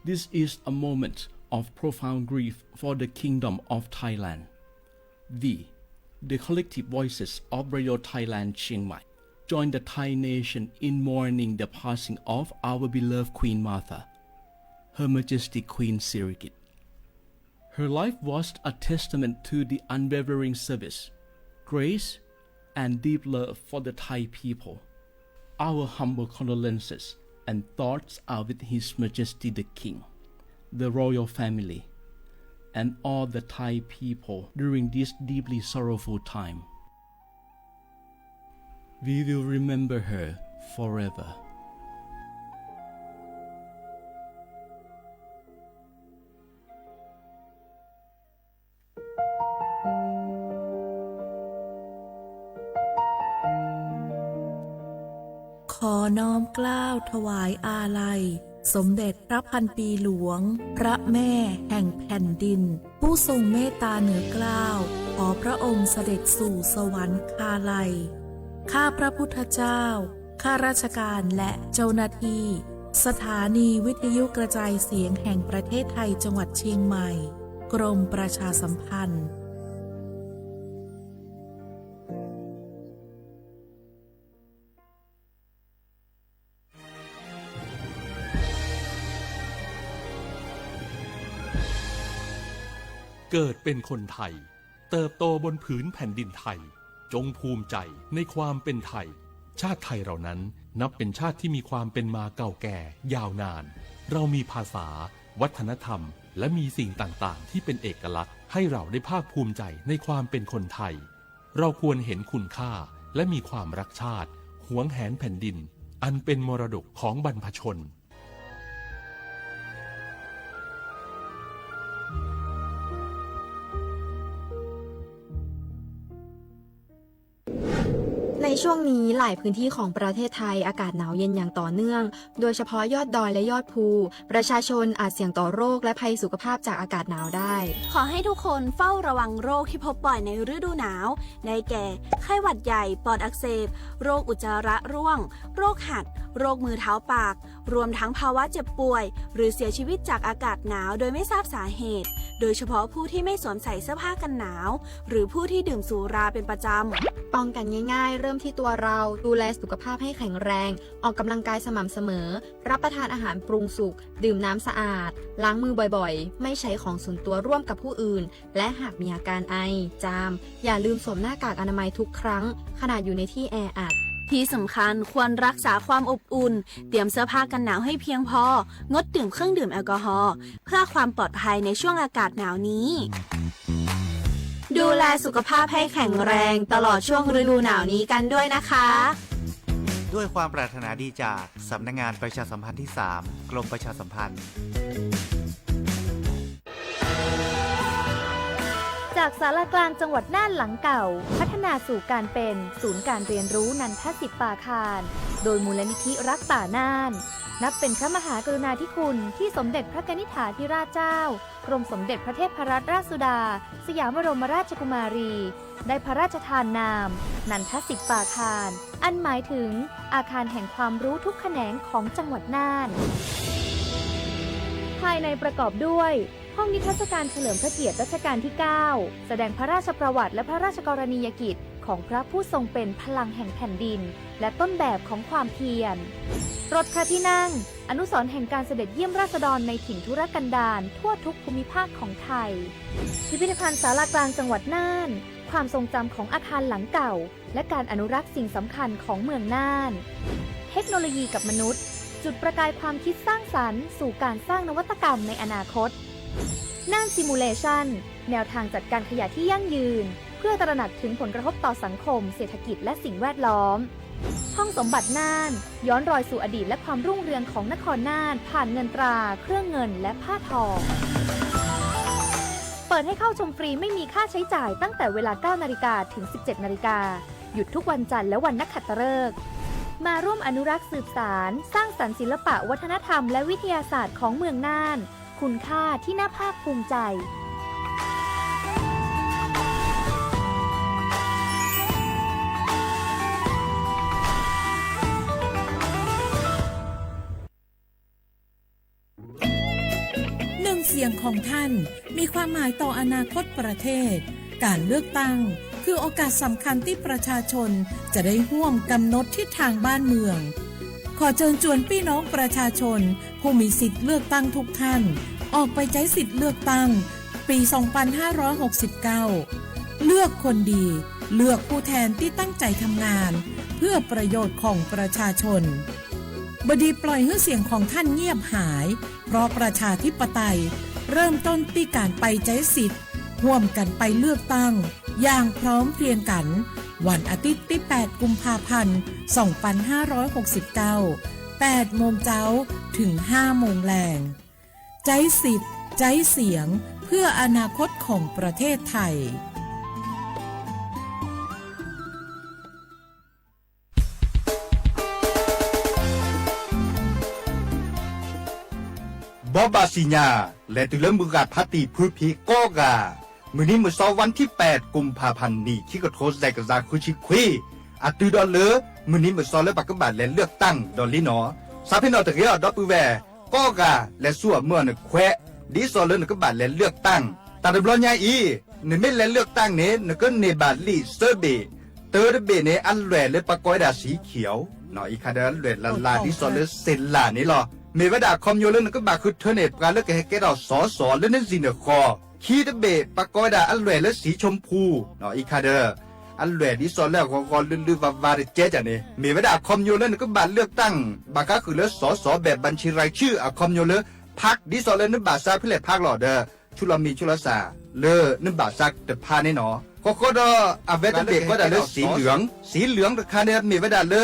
This is a moment of profound grief for the Kingdom of Thailand. We, the collective voices of Radio Thailand Chiang Mai, join the Thai nation in mourning the passing of our beloved Queen Martha, Her Majesty Queen Sirikit. Her life was a testament to the unwavering service, grace, and deep love for the Thai people. Our humble condolences and thoughts are with His Majesty the King, the royal family, and all the Thai people during this deeply sorrowful time. We will remember her forever.ขอน้อมเกล้าถวายอาลัยสมเด็จพระพันปีหลวงพระแม่แห่งแผ่นดินผู้ทรงเมตตาเหนือเกล้าขอพระองค์เสด็จสู่สวรรคาลัยข้าพระพุทธเจ้าข้าราชการและเจ้าหน้าที่สถานีวิทยุกระจายเสียงแห่งประเทศไทยจังหวัดเชียงใหม่กรมประชาสัมพันธ์เกิดเป็นคนไทยเติบโตบนผืนแผ่นดินไทยจงภูมิใจในความเป็นไทยชาติไทยเรานั้นนับเป็นชาติที่มีความเป็นมาเก่าแก่ยาวนานเรามีภาษาวัฒนธรรมและมีสิ่งต่างๆที่เป็นเอกลักษณ์ให้เราได้ภาคภูมิใจในความเป็นคนไทยเราควรเห็นคุณค่าและมีความรักชาติหวงแหนแผ่นดินอันเป็นมรดกของบรรพชนในช่วงนี้หลายพื้นที่ของประเทศไทยอากาศหนาวเย็นอย่างต่อเนื่องโดยเฉพาะยอดดอยและยอดภูประชาชนอาจเสี่ยงต่อโรคและภัยสุขภาพจากอากาศหนาวได้ขอให้ทุกคนเฝ้าระวังโรคที่พบบ่อยในฤดูหนาวได้แก่ไข้หวัดใหญ่ปอดอักเสบโรคอุจจาระร่วงโรคหัดโรคมือเท้าปากรวมทั้งภาวะเจ็บป่วยหรือเสียชีวิตจากอากาศหนาวโดยไม่ทราบสาเหตุโดยเฉพาะผู้ที่ไม่สวมใส่เสื้อผ้ากันหนาวหรือผู้ที่ดื่มสุราเป็นประจำป้องกันง่ายๆเริ่มที่ตัวเราดูแลสุขภาพให้แข็งแรงออกกำลังกายสม่ำเสมอรับประทานอาหารปรุงสุกดื่มน้ำสะอาดล้างมือบ่อยๆไม่ใช้ของส่วนตัวร่วมกับผู้อื่นและหากมีอาการไอจามอย่าลืมสวมหน้ากากอนามัยทุกครั้งขณะอยู่ในที่แออัดที่สำคัญควรรักษาความอบอุ่นเตรียมเสื้อผ้ากันหนาวให้เพียงพองดดื่มเครื่องดื่มแอลกอฮอล์เพื่อความปลอดภัยในช่วงอากาศหนาวนี้ดูแลสุขภาพให้แข็งแรงตลอดช่วงฤดูหนาวนี้กันด้วยนะคะด้วยความปรารถนาดีจากสำนักงานประชาสัมพันธ์ที่ 3 กรมประชาสัมพันธ์จากศาลากลางจังหวัดน่านหลังเก่าพัฒนาสู่การเป็นศูนย์การเรียนรู้นันทศิษย์ป่าคารโดยมูลนิธิรักป่าน่านนับเป็นพระมหากรุณาธิคุณที่สมเด็จพระกนิษฐาธิราชเจ้ากรมสมเด็จพระเทพรัตนราชสุดาสยามบรมราชกุมารีได้พระราชทานนามนันทศิษย์ป่าคารอันหมายถึงอาคารแห่งความรู้ทุกแขนงของจังหวัดน่านภายในประกอบด้วยห้องนิทรรศการเฉลิมพระเกียรติรัชกาลที่ 9 แสดงพระราชประวัติและพระราชกรณียกิจของพระผู้ทรงเป็นพลังแห่งแผ่นดินและต้นแบบของความเพียรรถพระที่นั่งอนุสรณ์แห่งการเสด็จเยี่ยมราษฎรในถิ่นทุรกันดารทั่วทุกภูมิภาคของไทยพิพิธภัณฑ์ศาลากลางจังหวัดน่านความทรงจำของอาคารหลังเก่าและการอนุรักษ์สิ่งสำคัญของเมืองน่านเทคโนโลยีกับมนุษย์จุดประกายความคิดสร้างสรรค์สู่การสร้างนวัตกรรมในอนาคตน่านซิมูเลชันแนวทางจัดการขยะที่ยั่งยืนเพื่อตระหนักถึงผลกระทบต่อสังคมเศรษฐกิจและสิ่งแวดล้อมห้องสมบัติน่านย้อนรอยสู่อดีตและความรุ่งเรืองของนครน่านผ่านเงินตราเครื่องเงินและผ้าทองเปิดให้เข้าชมฟรีไม่มีค่าใช้จ่ายตั้งแต่เวลา 9 นาฬิกาถึง 17 นาฬิกาหยุดทุกวันจันทร์และวันนักขัตฤกษ์มาร่วมอนุรักษ์สืบสานสร้างสรรค์ศิลปะวัฒนธรรมและวิทยาศาสตร์ของเมืองน่านคุณค่าที่น่าภาคภูมิใจ เ เสียงของท่านมีความหมายต่ออนาคตประเทศการเลือกตั้งคือโอกาสสำคัญที่ประชาชนจะได้ร่วมกำหนดทิศทางบ้านเมืองขอเชิญชวนพี่น้องประชาชนผู้มีสิทธิ์เลือกตั้งทุกท่านออกไปใช้สิทธิ์เลือกตั้งปี 2569 เลือกคนดีเลือกผู้แทนที่ตั้งใจทำงานเพื่อประโยชน์ของประชาชนบดีปล่อยให้เสียงของท่านเงียบหายเพราะประชาธิปไตยเริ่มต้นที่การไปใช้สิทธิ์ร่วมกันไปเลือกตั้งอย่างพร้อมเพรียงกันวันอาทิตย์ที่ 8 กุมภาพันธ์ 2569 8 โมงเช้าถึง 5 โมงแลงใช้สิทธิ์ใช้เสียงเพื่ออนาคตของประเทศไทยบอบาสิญาและตุเลมือกาพัติพูพีโกกามื้อนี้มื้อเช้าวันที่ 8 กุมภาพันธ์นี้ที่กระโทษได้กระซาคุชิคุยอะตุดอเลมื้อนี้มื้อเช้าและปักกบาและเลือกตั้งดอลลีนอซาพินอตะเกียดอปูแวโกกาและซัวเมื่อนแควดิซอเลนกบาและเลือกตั้งตาดบลอญาอีนเมและเลือกตั้งนี้นก็เนบาลีเซเบเตอร์เบเนอันแหวและปะกอยดาสีเขียวเนาะอีคาดาแหวลาดิซอเลเซลลานี่ลอเมวดาคอมโยเลนก็บาคือเทเนปกาเลือกแกเราสอสอและนั่นสินคอคีดเบปะกอยดาอันแหวและสีชมพูเนาะอีคาเดออันแหวดิซอแล้วก็ลือวาเจจันนี่เมวดาคอมโยเลนก็บาเลือกตั้งบาก็คือเลสอสอแบบบัญชีรายชื่ออะคอมโยเลพักดิซอเลนบาซาเพื่อพักหล่อเดอชุลมีชุลสาเลนบาซักแต่พานี่เนาะก็ดอเวดเบก็ได้เลสีเหลืองคาเนมีเวดาเล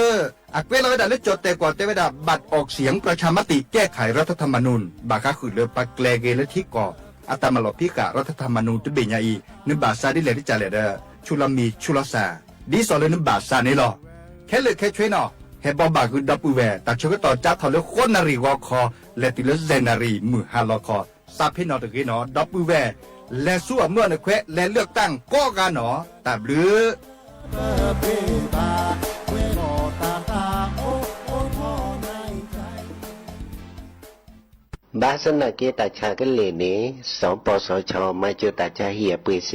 อักเวลาเวดาเลจดแต่ก่อนแต่เวดาบัตรออกเสียงประชามติแก้ไขรัฐธรรมนูญบาก็คือเลปักแกลเกและที่ก่ออัตมาลพิกะรัฐธรรมนูญจะเป็นยังไงนบาซาดิเลที่จะเลเดชุลมีชุลสาดิซอเลนบาซานี่หรอแค่เลยแค่ช่วยเนาะเฮบอบาคือดับปูแวแต่ช่วยต่อจับทอเลคนนารีวอคอและติเลเซนารีมือฮาลอคอซาพินอตะกี้เนาะดับปูแวและสู้เมื่อในแควและเลือกตั้งก็กันเนาะแต่หรือบาสนาเกตาชากันเลนี้สองปสชมาเจอตาชาเหียเปเส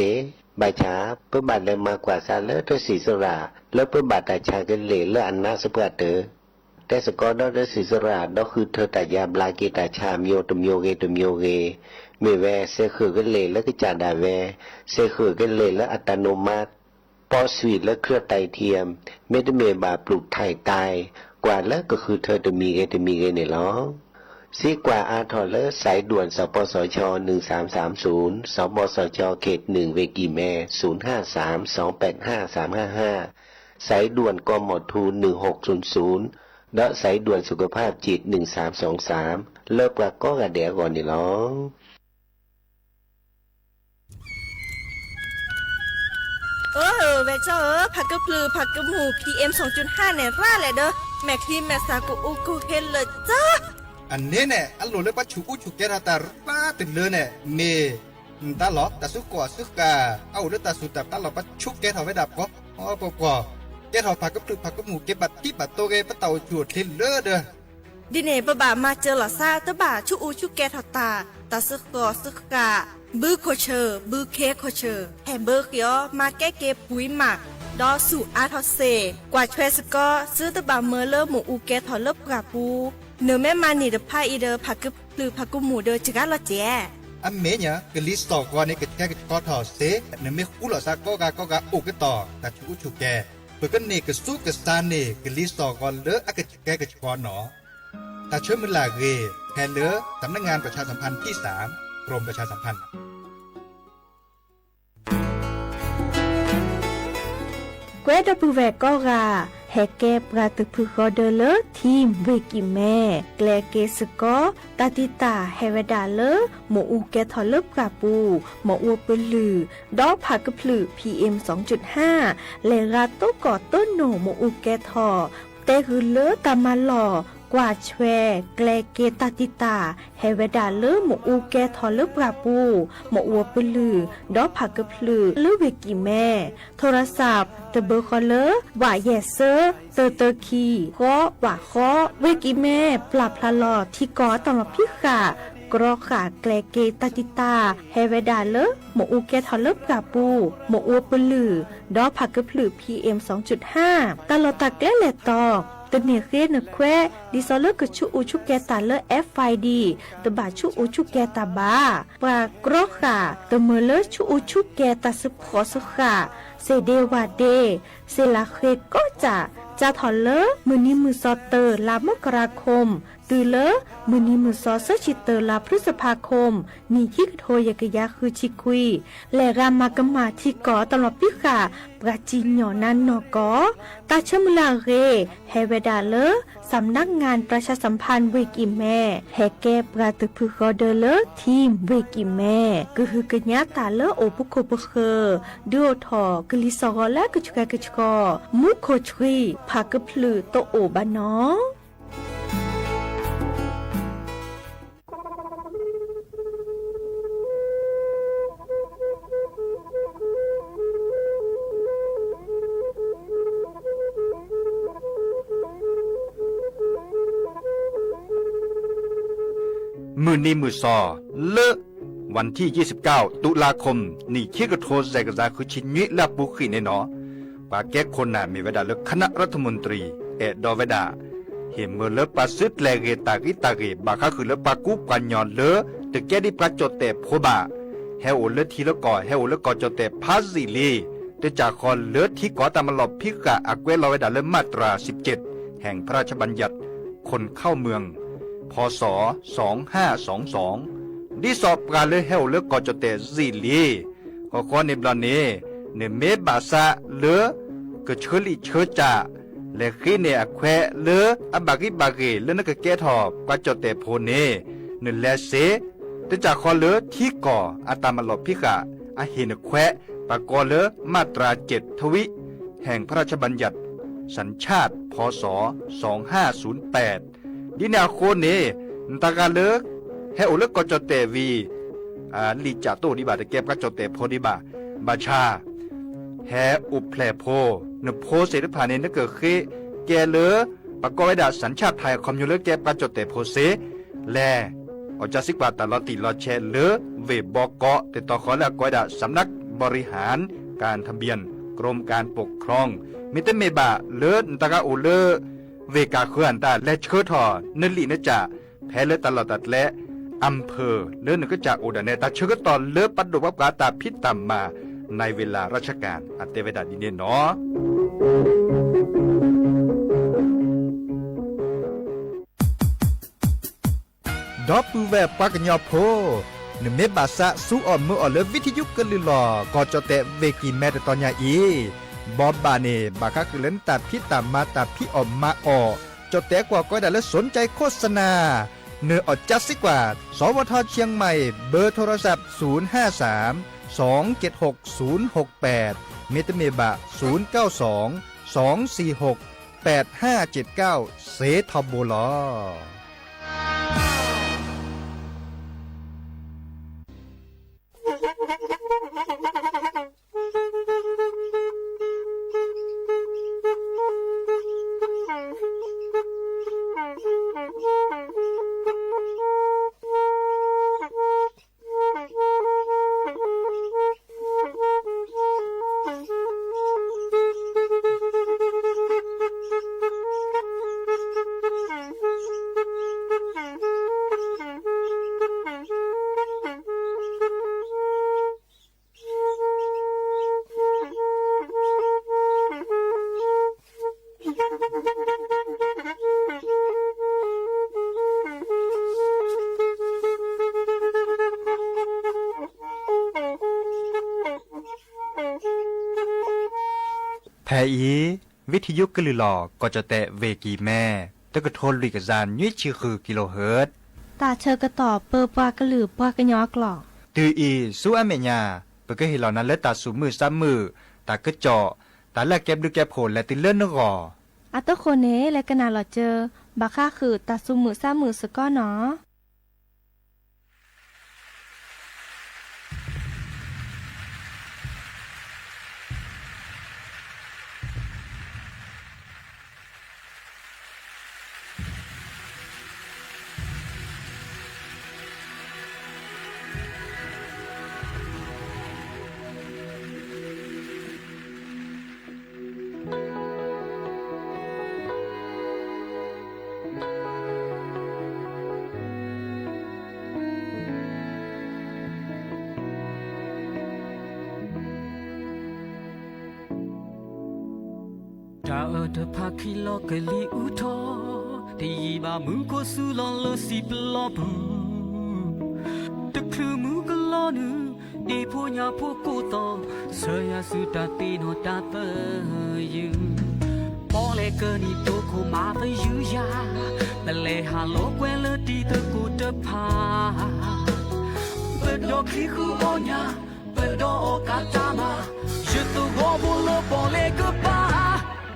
บาชาเพื่อบาดเลยมากกว่าซาเลทศีสระแล้วเพื่อบาดตาชากันเลเลอันนาสเปเตอแต่สกอดอศีสระดอคือเธอตายาบลาเกตาชามโยตมโยเกตมโยเกเมแวเซคือกันเลยแล้วก็จาดาแวเซคือกันเลยแล้วอัตโนมัติปอสวีและเครือไตเทียมเมดเมบาปลูกไทยตายกว่าแล้วก็คือเธอจะมีเกเนี่ยหรอซีกว่าอาทอเลอร์สายด่วนสปสช1330สปสชเขต1เวกีแม่053285355สายด่วนกมทู1600และสายด่วนสุขภาพจิต1323เลิกว่าก็กระเดียก่อนนี่หรอเวเจอผักกระพลือผักกระหมู PM 2.5เนี่ยร่าแหละเด้อแม่คลีแม่สากูอุกูเฮนเลยจ้าอันนี้เนี่ยอันโหลเลยปัจจุฉุกแกราตาป้าติดเลยเนี่ยเมตาหลอตาสุกว่าสุกาเอาเลือดตาสุดแต่ตาหลอปัจจุแกเขาไว้ดับก็อ๋อปกว่าแกเขาผักกระพลือผักกระหมูเก็บบัตรที่บัตรโตเกปะเต่าจวดทิ้งเลือดเด้อดิเน่บะบามาเจอหล่อซาตะบ่าชุอูชุแกทอตาตาสุกอสุกาบื้อโคเชอร์บื้อเคโคเชอร์แฮมเบอร์เกียวมาแก้เก็บปุ๋ยหมักดอสู่อาทอเซกว่าช่วยสกอซื้อตะบ่าเมอเลอร์หมูอูแกทอเลิบกาปูเนื้อแม่มานี่เดพาอีเดอผักกึบหรือผักกุหมูเดอจิกาลอเจอันเมเนี่ยกลิสตอกว่านี่ก็แค่ก็ทอเซเนื้อไม่คู่หล่อซาก็กาอุกต่อแต่ชุกแกเปิดกันนี่ก็สู้กับซานนี่กลิสตอกว่าเลออะก็แกก็ชอนหนอแต่ช่วยมันลาเกแทนเลอสำนักงานประชาสัมพันธ์ที่3กรมประชาสัมพันธ์เกวดปูแวก็กาแฮเก็บกาตึกพึกอเดเลทีมเวกิแม่แกลเกสกอตาติตาเฮเวดาเลหมูอูแกทอเลิบกาปูหมออัวเปลือดอกผักกะพลือ PM 2.5 เลราโตก่อต้นโหนหมูอูแกทอแต่คือเลตามาหล่อกว่าแชแกลเกตาติตาเฮเวดาเลหมูอูแกทอเลิบกาปูหมออัวเปลือดอกผักกะพลือเลเวกิแม่โทรศัพท์ตะเบอร์คอเลอว่าแยเซอร์เตอร์คีก็ว่าข้อเวกิแม่ปรับพลาลอที่ก่อตอมพิกา กรอขาแกลเกตาติตาเฮเวดาเลหมออูแกทอลเลปกาปูหมออูปลือดอผักกระพลือ PM 2.5 ตลอดตะแกลแหลตอกตะเนียเกนแควดิซอเลกชุอูชุแกตาเล FID ตบาชุอูชุแกตาบาปากกรอขาตะเมเลชุอูชุแกตาสพอสขาเซเดวาเดเซลาเคก็จะถอนเลมือนี้มือซอเตอร์ลามกราคมตือเลมือนี้มือซอเซชิเตอร์ลาพฤษภาคมนี่คิกโทยกะยาคือชิคุยและรามากมาที่ก่อตลอดพิขาปราจีนหยอนันนอกอตาชมุลาเรเฮเวดาเลสำนักงานประชาสัมพันธ์เวกิแม่แฮแกปราตึพึกอเดเลทีมเวกิแม่ก็คือกะญาตาเลโอปุโคปเคดูทอกลิซอและกะชุกะกะชกอมุโคชรีพากะพลือโตโอบานอมือนี้มือซอเลอะวันที่29ตุลาคมนี่คิกโทแซกซาคือชิญิลาบุขีเนเนาะปาแก้คนน่ะมีเวลาเลือกคณะรัฐมนตรีดอเวดาเห็นเมื่อเลือกปัสสุดแลเกตากิตาเกบาคาคือเลือกปากุปัญญอนเลือตึกแก้ดิปราจดแต่โพบาเฮโอเลือทีละก่อเฮโอเลือกก่อจดแต่พาซิลีแต่จากคอนเลือที่ก่อตามมาหลบพิกะอักเวลอเวดาเลือมาตรา17แห่งพระราชบัญญัติคนเข้าเมืองพศ2522ดิสอบการเลเฮลเลกอจเตซิลีก็ในบลาเนในเมบาซาเลก็เชลิเชจาและขีเนอแควเลอบากิบาเกเลนกแกทอกว่าจเตโพเนนแลเซแต่จากคอเลที่ก่ออาตามลบพิกะอาหินแควปากอเลมาตรา7ทวิแห่งพระราชบัญญัติสัญชาติพศ2508ดินาโคเนตากาเลเฮโอเลกอจเตวีลิจาโตดิบาตะเก็บกจเตโพดิบาบาชาแฮอุเพลโพนโพเสดพาเนนเกเคแกเลปากอไวดาสัญชาติไทยคอมยูเลเก็บกจเตโพเสแลอจาสิกว่าตลอดติลอแชเลเวบอกอติต่อขอและกอยดาสำนักบริหารการทะเบียนกรมการปกครองมิเตเมบาเลตากาโอเลเวกาเคลื่อนตาและเชิดทอนลีนจ่าแพ้เลตลอดตัดและอำเภอเลื่อนก็จากอุดรเนตาเชิดตอนเลือปัดดวับกาตาพิษตามมาในเวลาราชการอัตเตเวดาดินเนาะดอปูแวปากญอโพนเมบาซะสู้อ่อนมืออ่อนเลวิทยุกลือหลอกอจเตเวกีแม่ตอนยาอีบอบบาเนบาคักเล่นตาพิตามมาตาพิออมมาออจดแต่กว่าก็ได้และสนใจโฆษณาเนื้ออดจัดสิกว่าสวทเชียงใหม่เบอร์โทรศัพท์053 276 068เมตเมบะ092 246 8579เซทอโบลอแพอีวิทยุกลือหลอกก็จะแตะเวกีแม่ตะกะโทนลิกจานยี่ชื่อคือกิโลเฮิรตซ์ตาเชอกระตอบเปอปากระหลือปากระยอกหลอกตืออีสู้อเมญาเปก็เห็นเหล่านั้นและตาสูมือซ้ำมือตากระเจาะตาแลกแก็บดูแก็บโผลและติเลื่อนนกออัตโคเนและกนาหลอเจอบาค่าคือตาสูมือซ้ำมือสก้อเนาะ ta ở the parky lo cái li u thọ thì bà mừng có su lo lo si lo bu the clue mu cái lo nu đi phố nhà phố cô to sơ ya su ta ti no ta tơ you bỏ lệ cơ ni tô cô mà phải giữ yaแต่เลหาโลกเวลดีตะกูตะพาเปิดดอกที่คู่โอญาเปิดดอกโอกาสามาจะตัวหัวบุลบอเลก็ป้า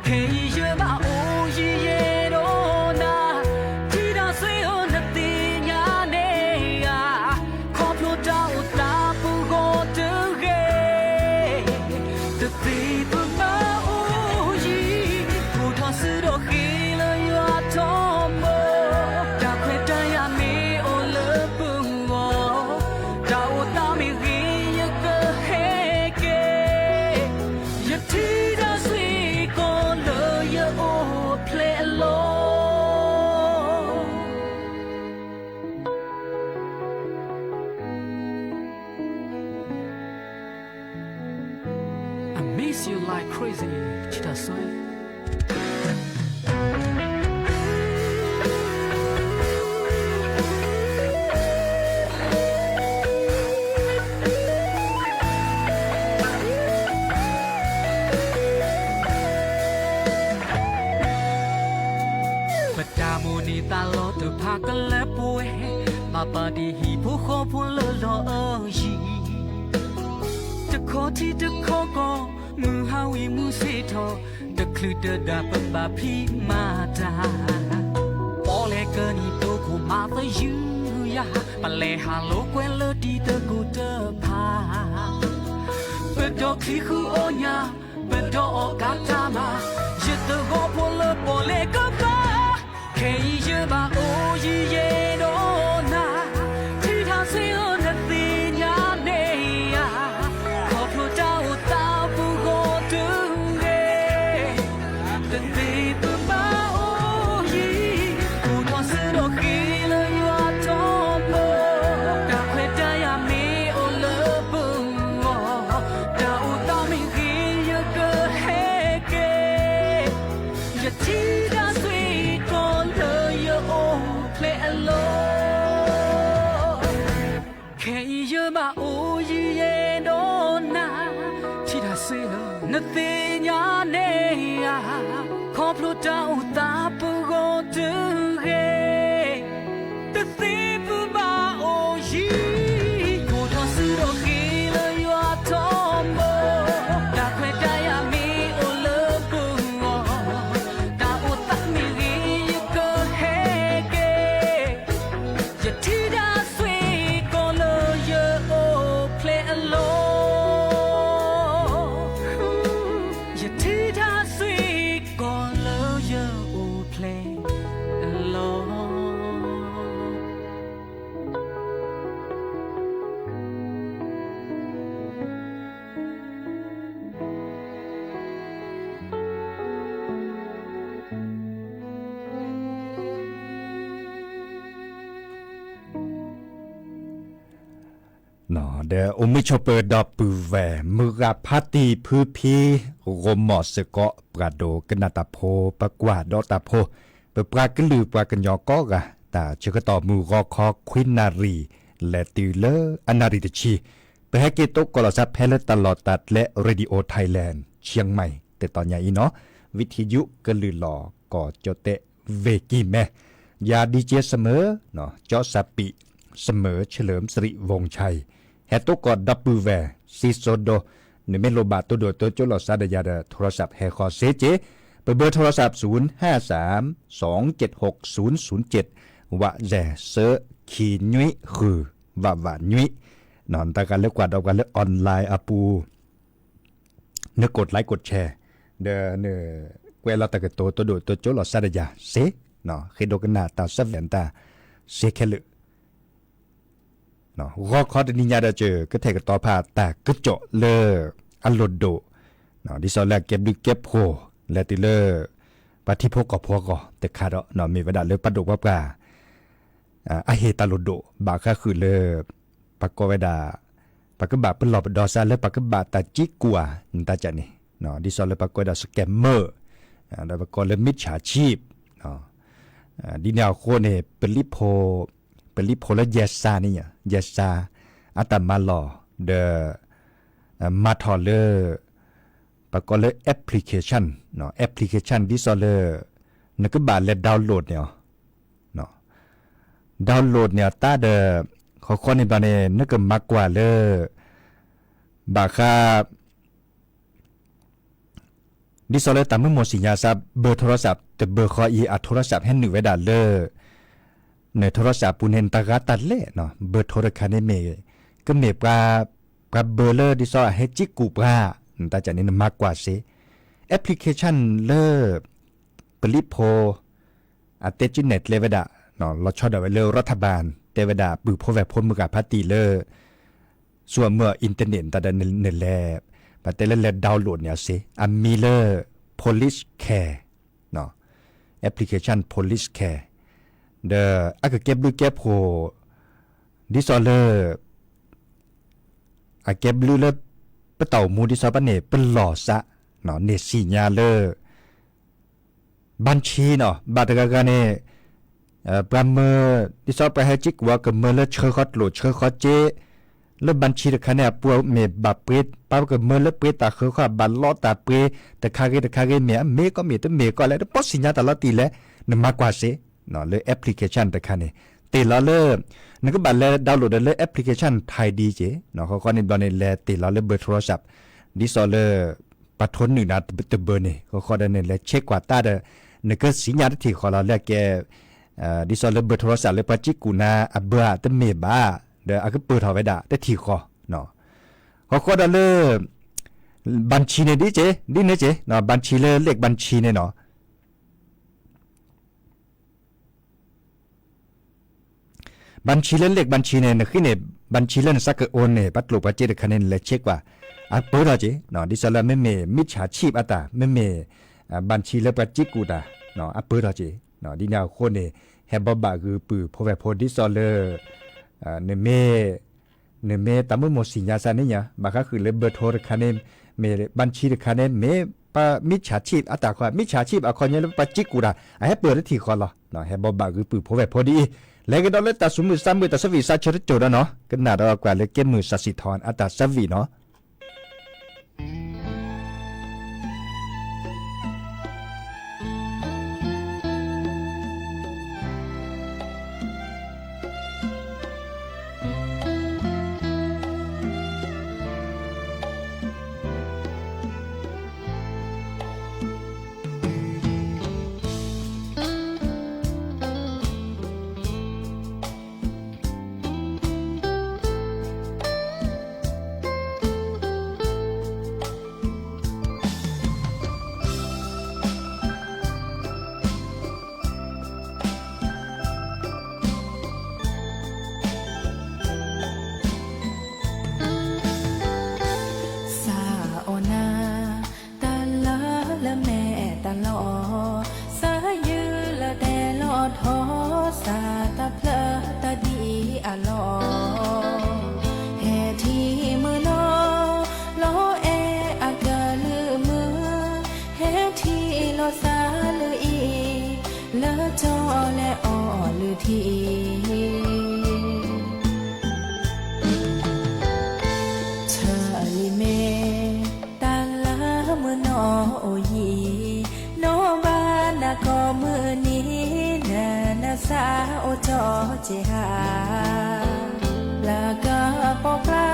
เฮียมาโอเยโรนาที่น่าสวยอันตีญาเนียขอพลูดาวตาปูโกเตเกตะตีตุมาโอเยผู้ทอสุดอกฮีเลยว่าทอมYou like crazy, chita soy. Padamu ni talo tu pakale pue, mapa di hipu khopu lo lo yi. The koti the koko. มือหาวิมุสิโตตะคลือเดดาปบาพีมาตาปอเลเกนี่โตคูมาตะยูยาปะเลหาโลกเวลดีตะกูเตพาเปดอกคลีคูโอญาเปดอกโอกาตามาเยตะโกปอเลก็บาเคยเยบาโอเยโดนาที่ทาเซโอนะติญาเนยาขอพระเจ้าตานติญาเนียขอพลูดาวตาปูโกตึเกตติปูบาโอยีกูทอสุโรกีเลยว่าทอมโบดาเควดายามีโอเลปุงโอดาอุตมิรียกเฮเกยทิดาสวีโกโลเยโอเพลอโลนอเดอมิชเปดอปูแวมือกับพัตีพื้พีรมหมอสเกาะปราโดกนาตาโพปะกว่าดอตาโพเปปรากลือปรากันยอกอกะตาเชกต่อมือรอคอควินนารีและติเลออนาริตชีไปให้เกตกกลสับแพลตลอดตัดและเรดิโอไทยแลนด์เชียงใหม่แต่ตอนใหญ่เนาะวิทยุกลือหลอก่อเจเตเวกีแม่ยาดีเจเสมอเนาะเจาะสับปิเสมอเฉลิมสิริวงชัยแฮตกอดดับเบิลแวซีโซโดในเมโลบาตัวโดตัวจุลสาดยาดโทรศัพท์แฮคอเซเจเบอร์โทรศัพท์0532760007วะแจเซอขีนุยคือวะวะนุยนอนตากันเลือกกว่าดอกกันเลือกออนไลน์อาปูเนื้อกดไลค์กดแชร์เดเนื้อเวลาตะกตัวโดตัวจุลสาดยาเซเนาะเคโดกันนาตาซับแวนตาเซเคลุเนาะรอคอดนิญาดาเจอก็เทกต่อพาแต่ก็เจาะเลออัลโลโดเนาะดิซอลแลกเก็บดึกเก็บโพและติเลอปฏิพกกับพวกก็แต่ขาดเนาะมีเวลาเลอปัดดกว่าปลาอาเฮตาโลโดบาค่าคือเลอปักก็เวดาปักก็บาเป็นหลอบดอซาเลปักก็บาตาจิกัวตาจันนี่เนาะดิซอลเลปักก็ดาสแกมเมอร์ แล้วก็เลยมิจฉาชีพดีแนวโคเนี่ยเป็นลิโพแล้วเยสซานี่เยสซาอัตมาลอเดมาทอเลปก็เลยแอปพลิเคชันเนาะแอปพลิเคชันที่ซอเลนึกบาเลยดาวน์โหลดเนี่ยเนาะดาวน์โหลดเนี่ยตาเดขอคนในบ้านเนี่ยนึกมากกว่าเลยบาคาดิซอเลตามมือหมดสิญญาทรัพย์เบอร์โทรศัพท์แต่เบอร์คออีอัดโทรศัพท์ให้หนึ่งไว้ด่าเลยในโทรศัพท์ปุ่นเห็นตากาตัดเล่เนาะเบอร์โทรคันเมย์ก็เมย์ปลาเบอร์เลอร์ดิซอให้จิกกูปลาแต่จากนี้มากกว่าสิแอปพลิเคชันเลอร์ปลิโพอัตเตจิเน็ตเลเวดาเนาะเราชอบเอาไว้เลอรัฐบาลเตเวดาปือพอแบบพ้นมือกับพัตตีเลอร์ส่วนเมื่ออินเทอร์เน็ตแต่เนแลปัตเตเลดาวน์โหลดเนี่ยสิมีเลอร์ police care เนาะแอปพลิเคชัน police care เดออากเก็บดูเก็บโหดิซอเลอร์เก็บดูเลปะเต่ามูดิซอปะเนเป็นหล่อซะเนาะเนสิญาเลอบัญชีเนาะบัตรกะเนปรามเมอดิซอไปให้จิกว่ากับเมอเลเชอคอดโหลดเชอคอดเจเลบัญชีตะคะแนนปัวเมบับเปรตป้ากับเมอเลเปรตตาเขาค่ะบัลลอตาเปรตะคาเกเมก็มีแต่เมก็แล้วปอสิญญาตลอดตีแล้วนมากกว่าสิเนาะเลยแอปพลิเคชันตะคะเนตีละเลนั่นก็บัดเลยดาวน์โหลดเลยแอปพลิเคชันไทยดีเจเนาะเขาก็ในบอลในแลตีละเลยเบอร์โทรศัพท์ดิซอเลปัทนหนึ่งนะตะเบอร์นี่เขาก็ได้ในแลเช็คกว่าตาเดนั่นก็สัญญาณที่เขาเราแลแกดิซอเลเบอร์โทรศัพท์เลยปัจจิกูนาอับเบอตะเมบ้าเดี๋ยวก็เปิดเอาไว้ด่าได้ทีคอเนาะเขาก็ได้เลยบัญชีเนี่ยดิเจดิเนี่ยเจเนาะบัญชีเลยเลขบัญชีเนี่ยเนาะบัญชีเล่นเลขบัญชีเนี่ยคือเนี่ยบัญชีเล่นสักโอนเนี่ยปัดลูกปัจเจตคะแนนเลยเช็คว่าเปิดเอาเจเนาะดิซอเลไม่เมมิจฉาชีพอัตตาไม่เมบัญชีเลยปัจจิกูตาเนาะเปิดเอาเจเนาะดิแนวคนเนี่ยแฮบบะคือปือพอแบบพอดิซอเลเนเมตามมือหมดสิญญาสันนี่เนี่ยบางครั้งคือเลยเบอร์โทรคะแนนเมบัญชีคะแนนเมปะมิจฉาชีพอัตตาความมิจฉาชีพอะคนเนี่ยแล้วปัจจิกูตาให้เปิดได้ทีคอละเนาะแฮบบะคือปือพอแบบพอดีแล้วก็ตอนเล่นตัดสมุดซ้ำมือตัดสวีสัชรโจดเนาะก็น่าเรากว่าเลยเก็บมือสัสิธรอัตตาสวีเนาะเจหาลาก็ปอกลา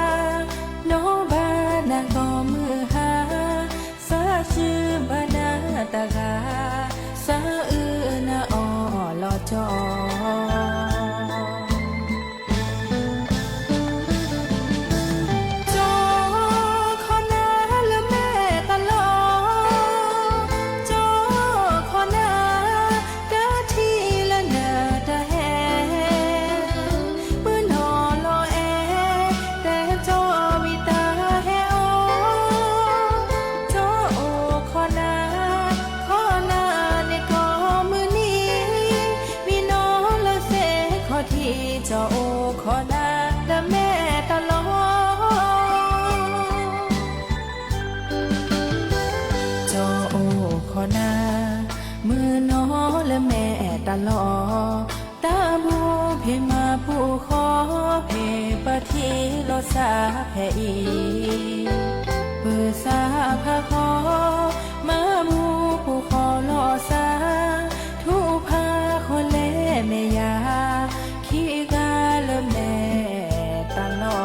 โนบานาก็มือหาสาชื่อบานาตากาสาอือนาออลอจอเ ตลอดตาบูเพมาผู้ขอเพปะทีโลซาเพอีเปิดสาพะขอมาบูผู้ขอโลซาทุพาคนเล่เมยาขี้กาเลแม่ตลอด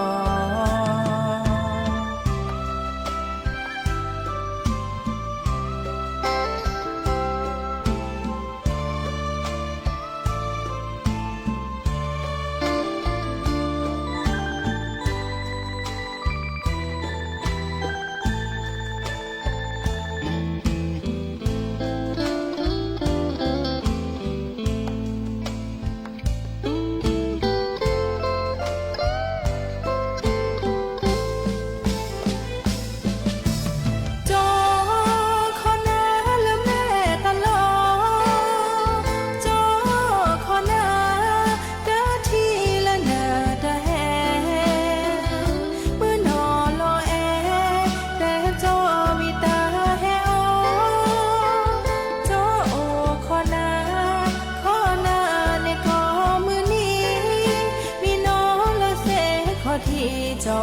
ที่เจ้า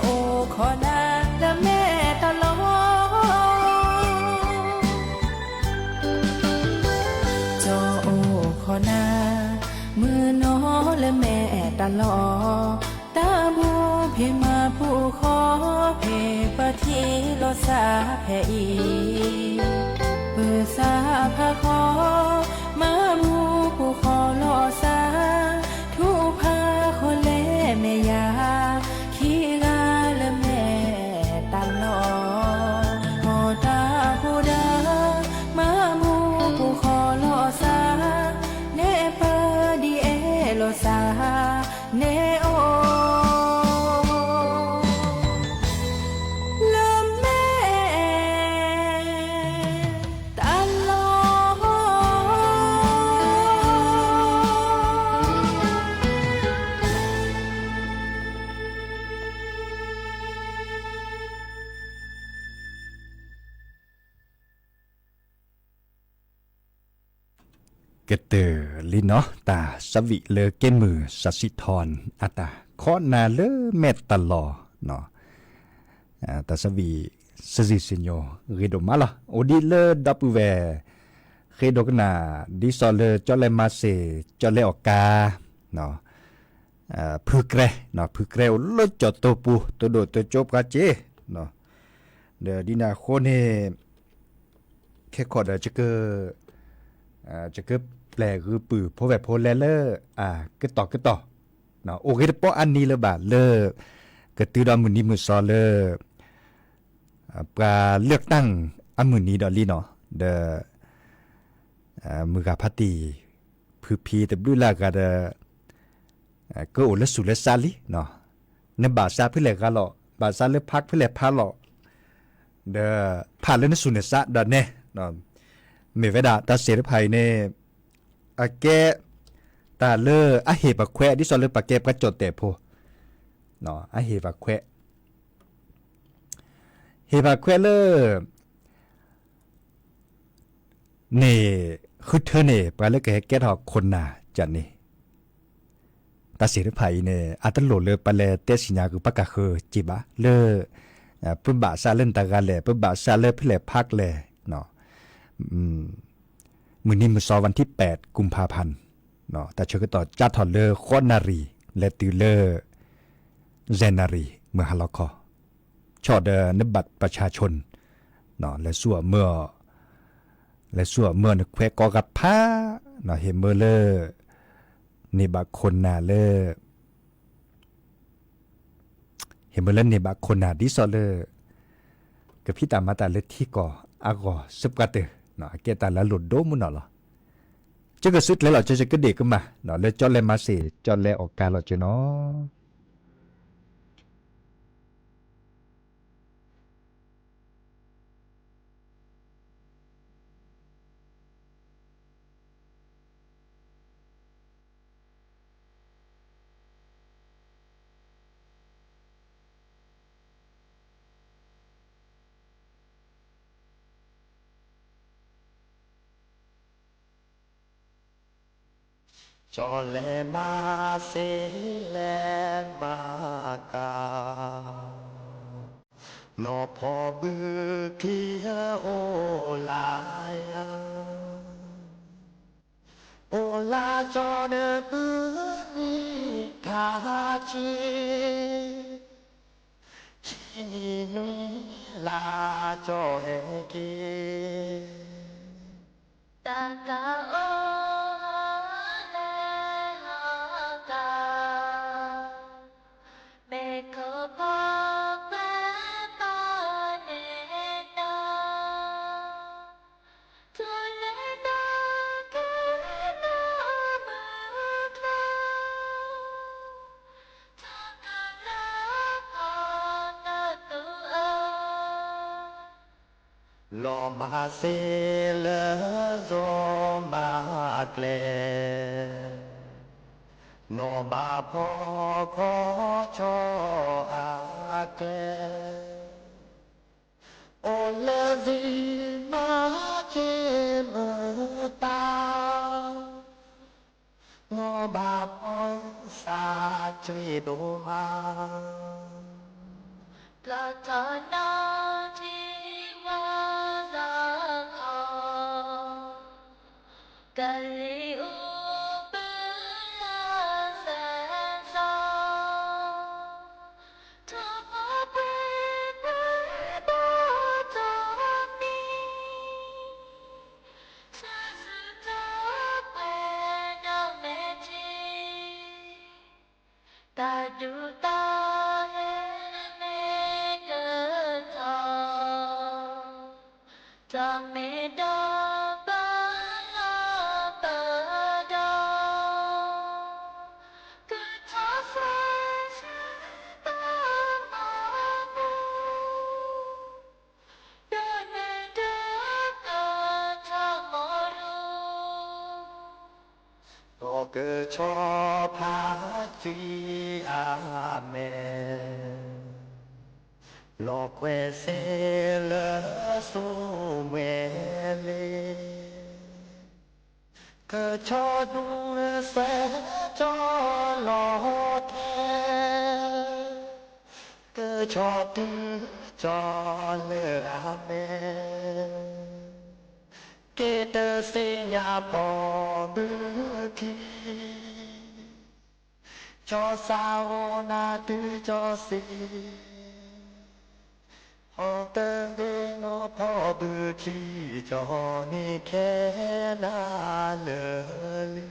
ขอนาและแม่ตลอดเจ้าขอนามือน้อและแม่ตลอดตาบูเพมาผู้ขอเพปะทีโลซาเพอีเปิดสาพะขอมาบูผู้ขอโลซาทุพาคนเล่แม่ยาขี้กาและแม่ตลอดพอตาผู้ดามาบูผู้ขอโลซาเนเปดีเอโลซาเนโอกเตอลิเนาะตาสวิเลเกมือสัสิธรอาตาขอนาเลเมตตลอเนาะตาสวีสซิซิโยเรโดมาลาโอดิเลดับเวเรโดกนาดิซอเลจอเลมาเซจอเลออกาเนาะพึกเรเนาะพึกเรลจอตปูตโดตจบกาเจเนาะเดดินาโคเนแค่ขอดจะเกจะเกิดแปลคือปือเพราะแบบโพแลเลอร์ก็ต่อเนาะโอเคปออันนี้เลยบาเลอก็ตือดอมมือนี้มือซอเลอปลาเลือกตั้งอันมือนี้ดอลลี่เนาะเดมือกับพัตตีพือพีแต่บลูลากาเดก็โอเลสุเลซาลีเนาะในบาซาเพื่อแหลกกันหรอบาซาเลือกพักเพื่อแหลกพาหรอเดผ่านเล่นสุเนซาดอเน่เนาะเมเวดาตาเสรีภัยเนี่ยแกตาเลอเหปะแควดิซอเลปะแกปะจดแต่โพเนาะเหปะแควเลเนคือเธอเนปะเลแกแกทอคนน่ะจันนี่ตาเสรีภัยเนี่ยตโลเลปะเลเตสิญาคือปะกะคือจิบะเลปึบะซาเล่นตะกะเลปึบะซาเลเพลพักเลเนาะมื้อนี้มื้อวันที่8กุมภาพันธ์เนาะแต่เชก็ต่อจัดถอดเลอคอนารีและตือเลอเซนารีเมื่อฮาลอคอชอดนบัตรประชาชนเนาะและสั่วเมื่อนึกแควกอกับผ้าเนาะเฮเมเลอนี่บักคนนาเลอเฮเมเลนี่บักคนนาดิซอเลอกับพี่ตามมาตาเลที่ก่ออากอซึบกะเตเนาะเกตาละหลุดโดมุนเนาะเหรอจะก็สุดแล้วเหรอจะก็เด็กก็มาเนาะเลยจอเลมาเสจอเลออกการเหรอจะเนาะ cho lẽ ma sẽ lẽ ma ca nó phò bư kia ô lại ô la cho nè bư ni ca chi chi nuôi la cho em kia ta ca ô lê ha ca mẹ cơ bọc bé ta nè na thôi lẽ na cái na mơ ta ta ca la ha na tu ơ lo ma se le zo ma tle no ba po ko cho a tle o le vi ma che mơ ta no ba po sa chui do ma là thở na chi hoa ra khó cái li u bứ la sẽ ra thở hoa bê bê ba ta mi sa sư ta bê na mê chi ta du ta mê cơ thọ ta mê đa ba la ba đa cơ thọ phai sư ta ma mu đa mê đa cơ thọ mô ru có cơ cho phá truy a mê lo que se lỡ su mê lê cơ cho đúng sẽ cho lo thế cơ cho tư cho lỡ a mê kê tơ se nhà bỏ bư thi cho sao na tư cho si họ tơ bê nó bỏ bư thi cho ni kê na lơ li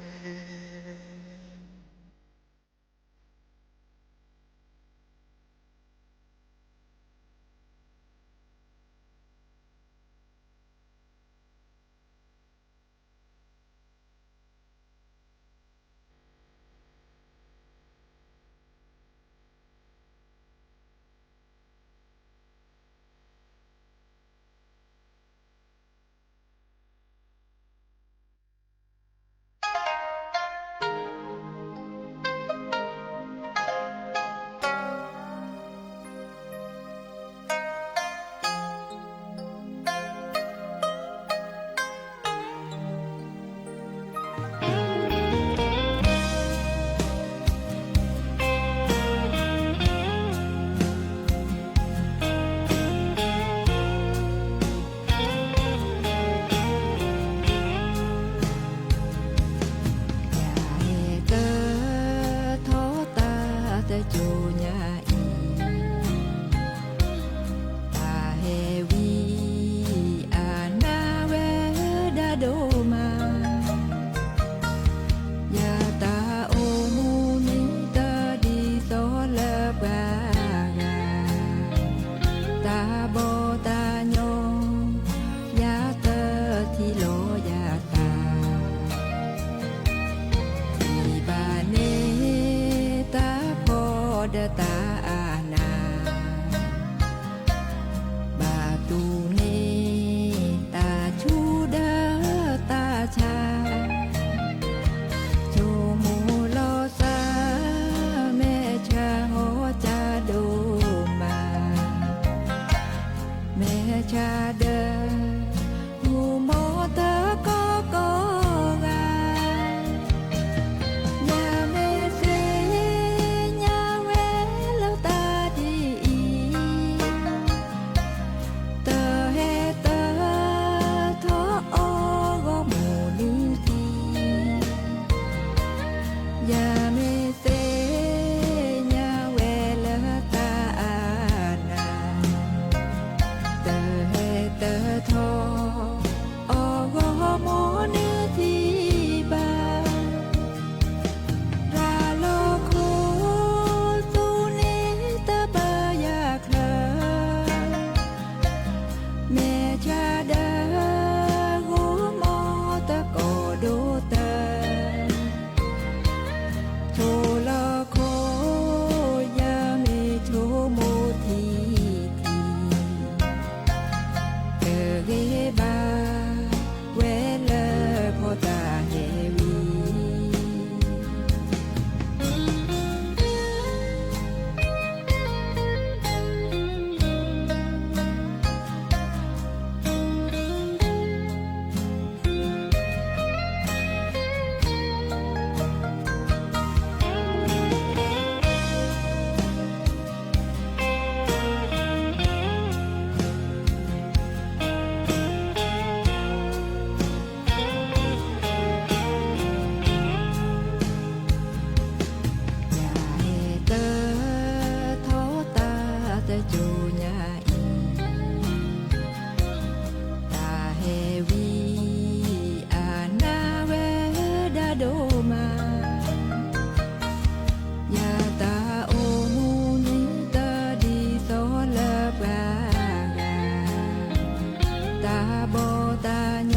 ตาโย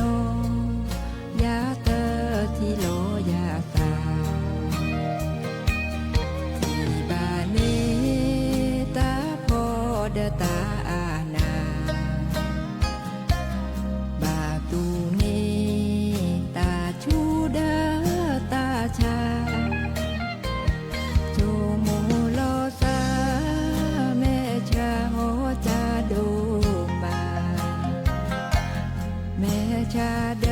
ยาเตอที่โลยาตาที่บาเนตาพอเดตาอานาบาตูเนตาชูเดตาชาโจโมโลซาเมชาโฮจาโดมาเมชาเด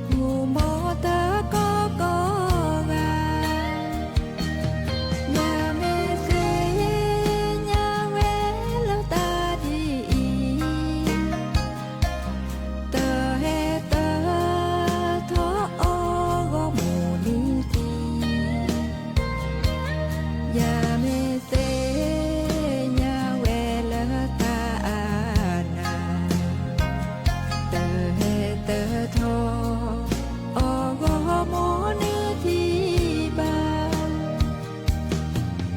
หูโมเตโกโกกายาเมเซยาเวลตาดีเตเฮเตโทโอโกมูนิตียาเมเซยาเวลตาอานาเตเฮเตโทโอโกมูนิตีบา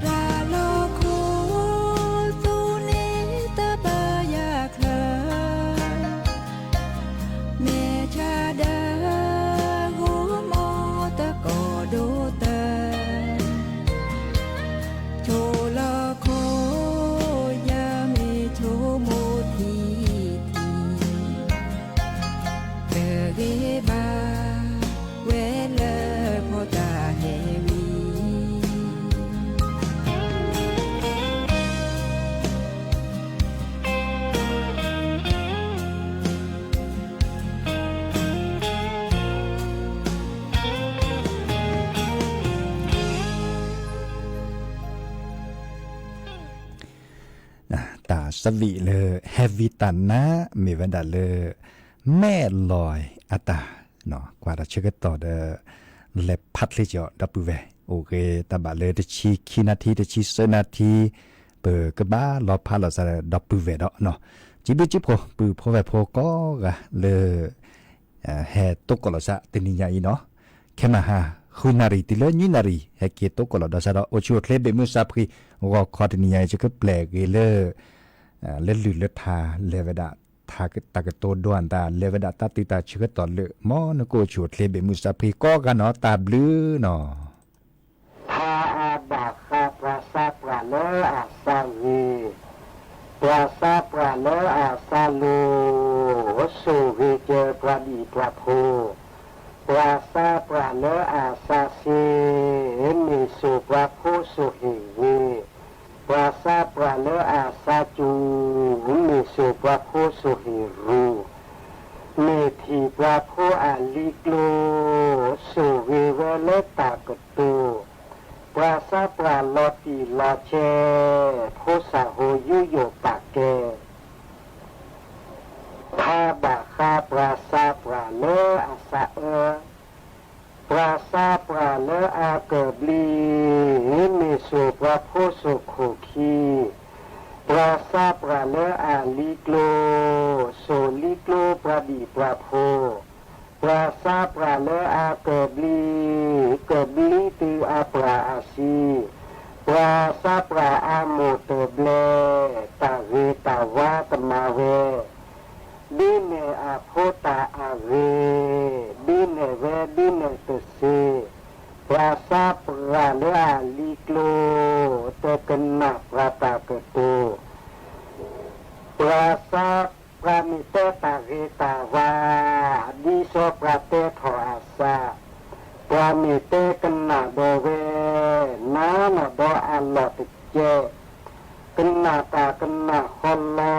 ราโลคูตูนิตาบายาเคลเมชาดาหูโมตะโกโดเตโชลาโคยาเมโชโมทีทีเตเกบาเวเลโพตาเฮวี ตาสวีเลเฮวิตันนะมีวันดาเลแม่ลอยอาตาเนาะกว่าจะเช็คต่อเดเลพัดเลยจอดับเวโอเคตาบาเลจะชีคีนาทีจะชีเซนาทีเปิดกบ้ารอพาเราจะดับเวดเนาะจิบิจิโพปือพอแวพอก็กะเลแห่ตกกลสะตินิยาอีเนาะแค่มาหาคุณนารีติเลนินารีแห่เกตกกลดาสะโอชูเคลเบมุซาพรีวอคอตินิยาจะก็แปลกเลเล่นลือเลือทาเลเวดาทากตากโตดวนตาเลเวดาตาติตาชิกตอเลมอนโกชวดเลเบมุสาพรีก็กันเนาะตาบลือเนาะทาอาบาคาปราซาปราเลอาซาวีปราซาปราเลอาซาลูสุวิเจปราดีปราโพปราซาปราเลอาซาซีมิสุปราโพสุหิวีปราซาปราเลอาซาจูมิสุปราโพสุหิรูเมธีปราโพอาลิโกสุวิเวเลตากตูปราซาปราลอติลอเชโพสาโหยุโยปากเกทาบาคาปราซาปราเลอาซาปราซาปราเลอาเกบลีมิสุปราโพสุขุคีปราซาปราเลอาลิโกโซลิโกปราดีปราโพปราซาปราเลอาเกบลีตืออาปราอาชีปราซาปราอาโมเตเบลตาเวตาวาตมาเวดิเนอาโพตาอาเวดิเนเวดิเนตเซปราซาปราเลอาลิโกเตกันนาปราตากโตปราซาปรามิเตตาเวตาวาดิโสปราเตทออาซาปรามิเตกันนาโดเวนานาโดอัลลอติเจกันนาตากันนาฮอลลอ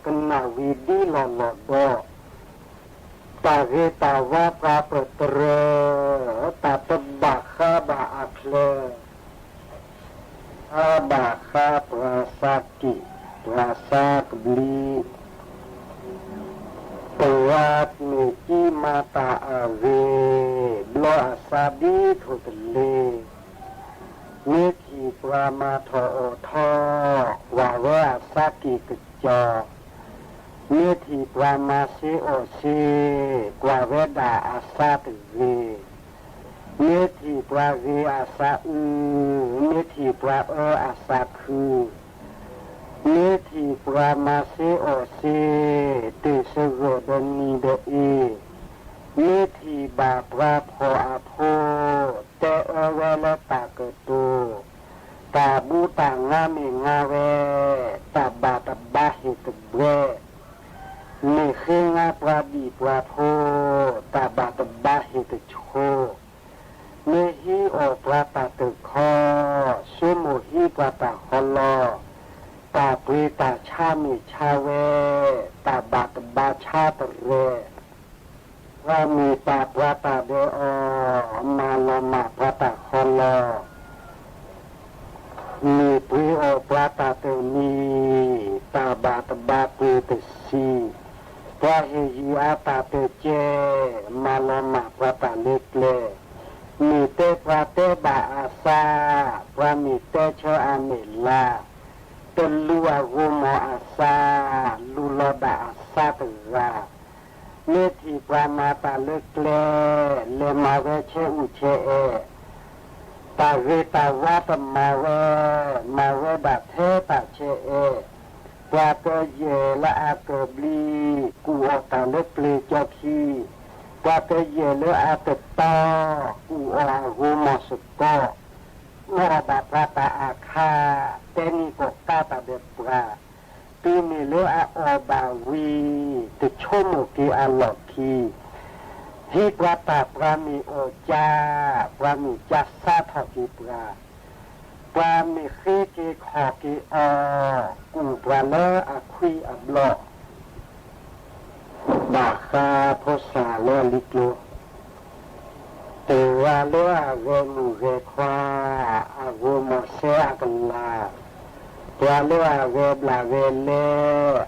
กันนาวิดีลอลอโดตาเวตาวาปราเปตเรตาตบะคาบะอัคเลอาบะคาปราซากิปราซากบลีปวัดมิจิมาตาอาเวบลออาซาดีทุตเลเมธีปรามาทอทอวาเวอาซากิกจอเมธีปรามาเซโอเซกวาเวดาอาซาตเวเมธีปราเวอาซาเมธีปราอาซาคือ นิธิปรามาเสโอเซติสโกดนีเดอีนิธิบาปราโพอาโพเตเอเวลตากตูตาบูตางามิงาเวตาบาตบาหิตเบนิขิงาปราบีปราโพตาบาตบาหิตโชนิฮิโอปราตาตคอสุโมหิปราตาคอลอตาปรีตาชามิชาเวตาบาตบาชาตเรว่ามีตาปราตาเดอมาลมาปราตาคอลอมีปรีโอปราตาเตนีตาบาตบาปรีตสีปราเฮยีอาตาเตเจมาลมาปราตาเล็กเลมีเตปราเตบาอาซาปรามีเตเชอาเมลาตลูอาโกโมอาซาลูโลดาอาซาตราเนธิปรามาตาเล็กเลเลมาเวเชอุเชเอตาเวตาวาตมาเวดาเทตาเชเอปราเตเยละอาเกบลีกูอตาเล็กเลจอคีปราเตเยละอาเตตากูอาโกโมสโกเมื่อดาปราตาอาคาเตนิโกตาตาเดปราปีนิเลอาโอบาวีติชโมกีอาลอคีฮิปราตาปรามีโอจาปรามีจัสซาทอกีปราปรามีขีกีขอกีอกูปราเลอาควีอับลอบาคาโพสาเลลิโกเตวาเลอาเวมูเวควาอาโกโมเซอากลาปราเลอาเวบลาเวเล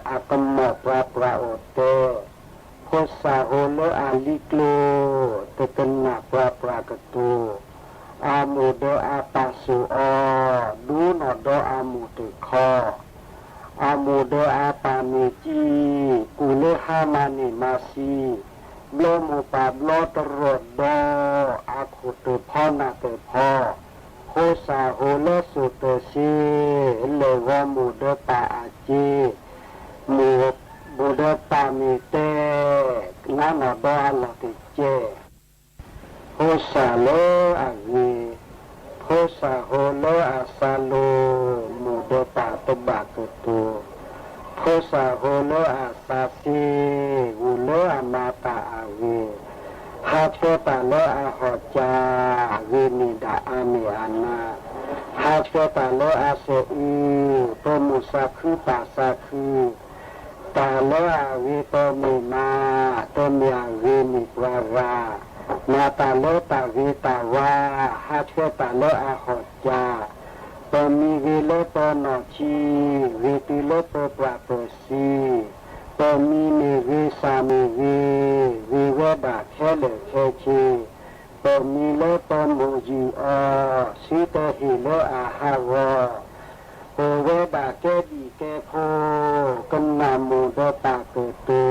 อากมอปราปราโอเตโพสาโฮเลอาลิโกเตตนาปราปรากตูอามูเดอาปาสุอดูนอดอามูเตคออามูเดอาปามิจีกูเลฮามานิมาซีโลมูปาโลตรดดอาคุเตพอนาเตพอโคสาโฮเลสุเตซีเลวมูเดปาอาจีมูบูเดปามิเตนานาดอาลติเจโคสาโลอาวีโคสาโฮโลอาซาโลมูเดปาตบากตูโคสาโฮโลอาซาซีวูโลอามาตาอาวีฮาเชตาโลอาหอจาวินิดาอามีอานาฮาเชตาโลอาเซอีโตมุสาคือปาสาคือตาโลอาวิโตมิมาโตมีอาวินิปรารานาตาโลตาวิตาวาฮาเชตาโลอาหอจาโตมีวิโลโตนอชีวิติโลโตปราโตซีโตมีมีวิสามีวิเวดาเคเลเคชีโตมีโลโตมูจีสิเตหิโลอาฮาวโอเวดาเกดีเกโพกันนามูโดตาเกตู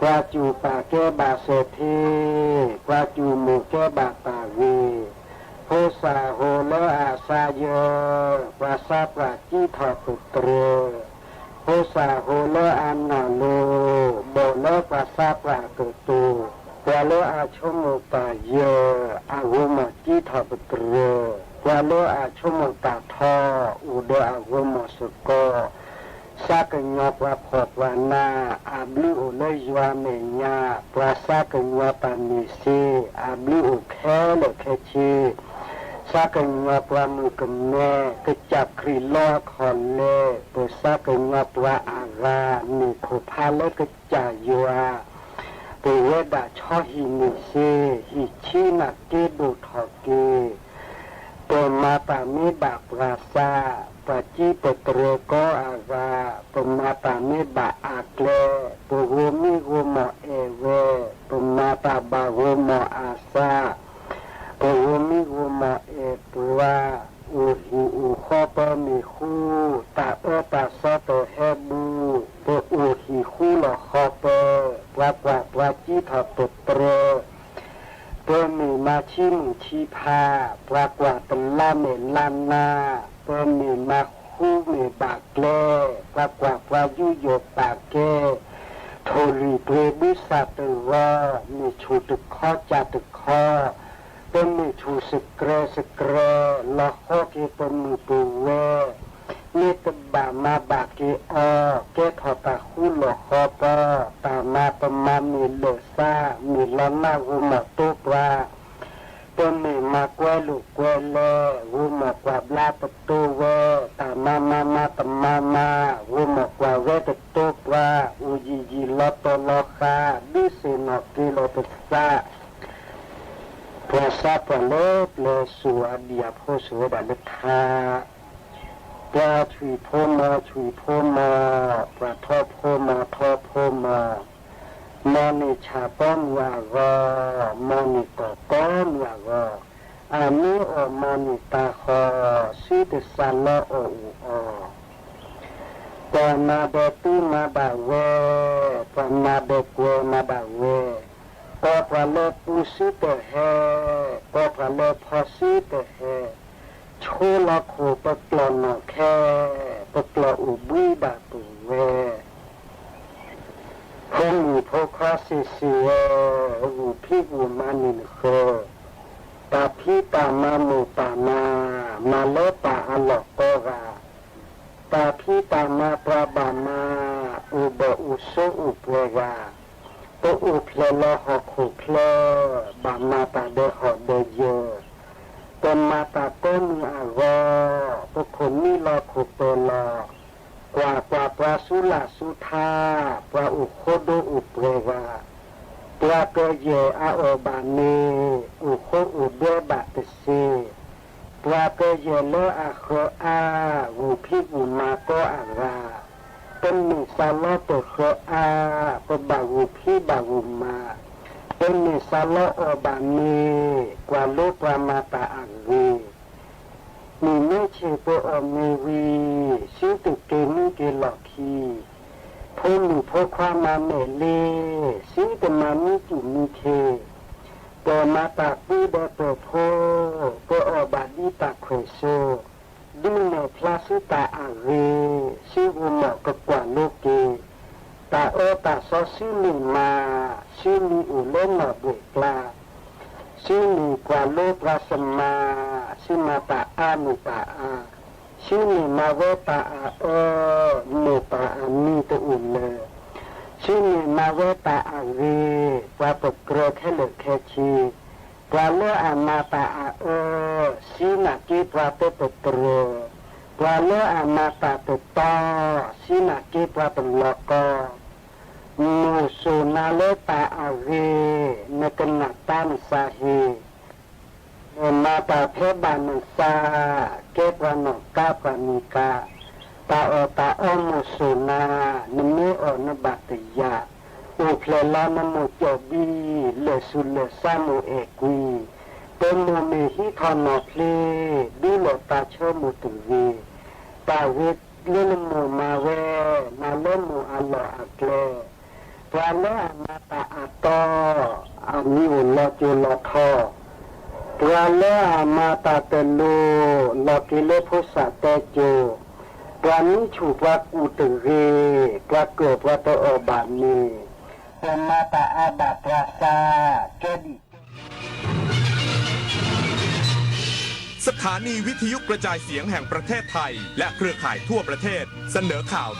ปราจูปาเกบาเสธีปราจูมูเกบาตาวีโพสาโฮโลอาซาโยปราซาปราจิทอปุตเรโพสาโฮโลอานาโลโบโลปราซาปราเกตูปราโลอาชมุตาเยอาโวมาจิทอปุตเรปราโลอาชมุตาทออุโดอาโวมาสโกสากัญญาปราพอปรานาอาบลิโอเลยวาเมญาปราสากัญญาปานิสีอาบลิโอแค่เลเคชีสากัญญาปรามุกเมกจับครีลอคอนเลปราสากัญญาปราอารานิโคพาเลกจายัวเปเวดาชอหินิเซหิชินักเกดูทอเกเปมาตามิบาปราซาปจิปเตรโกอาราปมาตามิบาอาเกลปโวมิโวโมเอเวปมาตาบาโวโมอาซาปโวมิโวโมเอปัวอูหิอูข้อปมิคูตาตาซอโตเฮบูปอูหิคูลข้อเปปวาจิทอปเตรเปมีมาชิมชีพาปรากฏตลาเมลานาเปมีมาคู เมบากแกล้กว่ายุโยปากแกโทรีเปรบิสัตว่ามีชูตึกข้อจัตึกข้อเป็นมีชูสเกรละข้อเกเป็นมีปูเวนี่ตบามาบากีแกทอตาคู่หลอกคอปอตามาประมามีเลซามีล้ำหน้าวุมาตุปราเป็นมีมากวยลูกกวยเลวุมากว่าบลาประตูเวตามาตมาวุมากว่าเวตตุปราอุยีลอตลอคาดิสินอกิโลตซาพระสัพพะเลเลสุอเดียโพสุดัลธาปลาถุยโพมาปลาทอโพมามานิชาป้อนวากอมานิตอป้อนวากออามิโอมานิตาคอสิตสัลโออูปานาเดตุมาบาเวปานาเดกวมาบาเวปาเลปุสิตเฮปาเลพอสิตเฮชูละโคปกลอนแค่ปกลออุบุยบาตุเวพงมีพคาสิเสียอุพิบุมานินเคตาพิตามามุตามาเลปาอลอกราตาพิตามาปราบามาอุบอุโสอุปเวราตัวอุเพลลหอกหุเพลบามาตาเดหอเดเยต้นมาตาต้นอาวอตัวคนนี้รอขุเปลอกว่าปลาสุลาสุธาปลาอุโคโดอุเปรวาปลาเกเยอาโอบานีอุโคอุเดบาตเซปลาเกเยเลอาโคอาอุพิบุมาโกอาราเป็นมิซาลอตโคอาปบาอุพิบาอุมาเป็นมิซาลออบานีกว่าโลปรามาตาอังวีมีไม่เชื่อปอมีวีชื่อตุเกมิเกลอคีพูมีพวกความมาเมเลชื่อแต่มามิจุมิเคปอมาตาปีเดปโพปออบาดีตาเควโซดูเนพลาสุตาอังวีชื่ออุโมกกว่าโลเกตาตาซอชื่อมีมาชื่อมีอุเลนเบกลาชื่อมีกว่าโลปราสมาชื่อมาตาอามุตาอาชื่อมีมาเวตาอาเมตาอามีตอุเลชื่อมีมาเวตาอาเวปราปกรแค่เหลือแค่ชีปราโลอามาตาอาชื่อนักกีปราเตปตรปราโลอามาตาตตอชื่อนักกีปราตลกอมูสุนาเลตาอาเวนกนัตานสาหีมาตาเพบานัสาเกปรานกาปานิกาตามูสุนานเมอนบัตยาอุเพลลานมุจบีเลสุเลสามุเอกุยเป็นโมเมหิทอนอเพลดูโลตาเชมุตุวีตาเวเลนโมมาเวมาเลนโมอัลลอฮ์เกลปลาเลมาตาอัตออามิอุลอจุลอทอปลาเลมาตาเตโลลอกิเลพุสะเตโจปลานิชูปลากูตุเรปลาเกิดปลาโตอบานีมาตาอาบาปราซาเจดีสถานีวิทยุกระจายเสียงแห่งประเทศไทยและเครือข่ายทั่วประเทศเสนอข่าว